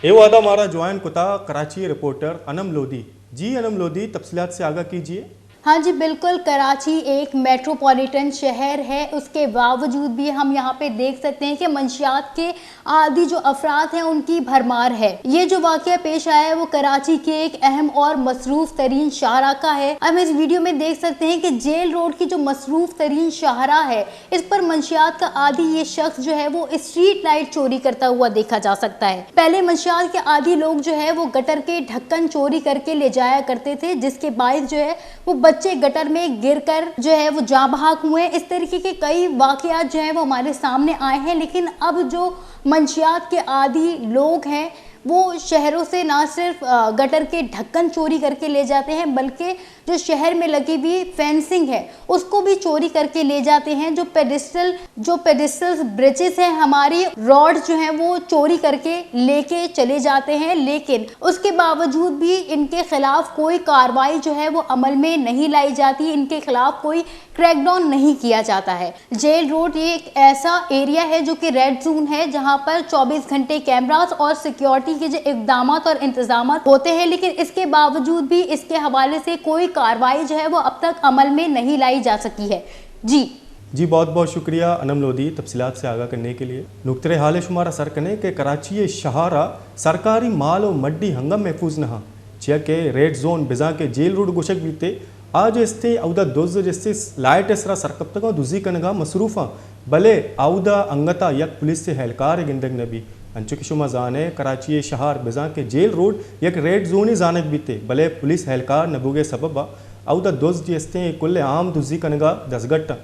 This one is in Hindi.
ए वादा हमारा ज्वाइन कुता कराची रिपोर्टर अनम लोधी। जी अनम लोधी, तफसीलात से आगाह कीजिए। हाँ जी बिल्कुल, कराची एक मेट्रोपॉलिटन शहर है, उसके बावजूद भी हम यहाँ पे देख सकते हैं कि मंशियात के आदि जो अफराद हैं उनकी भरमार है। ये जो वाक़या पेश आया है वो कराची के एक अहम और मसरूफ तरीन शाहरा का है। हम इस वीडियो में देख सकते हैं कि जेल रोड की जो मसरूफ तरीन शाहरा है, इस पर मंशियात का आदि ये शख्स जो है वो स्ट्रीट लाइट चोरी करता हुआ देखा जा सकता है। पहले मंशियात के आदि लोग जो है वो गटर के ढक्कन चोरी करके ले जाया करते थे, जिसके बायस जो है वो बच्चे गटर में गिरकर जो है वो जाँ बहक हुए। इस तरीके के कई वाकयात जो है वो हमारे सामने आए हैं। लेकिन अब जो मंशियात के आदी लोग हैं वो शहरों से ना सिर्फ गटर के ढक्कन चोरी करके ले जाते हैं, बल्कि जो शहर में लगी हुई फेंसिंग है उसको भी चोरी करके ले जाते हैं। जो पेडिस्टल ब्रिजेस हैं, हमारी रॉड जो है वो चोरी करके लेके चले जाते हैं। लेकिन उसके बावजूद भी इनके खिलाफ कोई कार्रवाई जो है वो अमल में नहीं लाई जाती, इनके खिलाफ कोई क्रैकडाउन नहीं किया जाता है। जेल रोड ये एक ऐसा एरिया है जो कि रेड जोन है, जहां पर 24 घंटे कैमरास और सिक्योरिटी के जो इक़दाम और इंतजाम होते हैं, लेकिन इसके बावजूद भी इसके हवाले से कोई कार्रवाई जो है वो अब तक अमल में नहीं लाई जा सकी है। जी बहुत बहुत शुक्रिया अनम लोधी, तफसीलात से आगाह करने के लिए। नुक्ते हाल शुमारा सर कने के कराची शहारा सरकारी माल और मड्डी हंगम महफूज नहा चिया के रेड जोन बिजा के जेल रोड गुशक बीते आज इस्ते औदा दोज जिससे लाइट इसरा सरकप्तगा दुजी कनगा मसरूफा भले औदा अंगता यक पुलिस से हलकार गिंदग नबी अंचु की शुमा जाने कराची शहर बिजा के जेल रोड यक रेड जोन ही जानक बीते भले पुलिस हलकार नबूगे सबबा औदा दोज जिसते कुल्ले आम दुजी कनगा दसगट्टा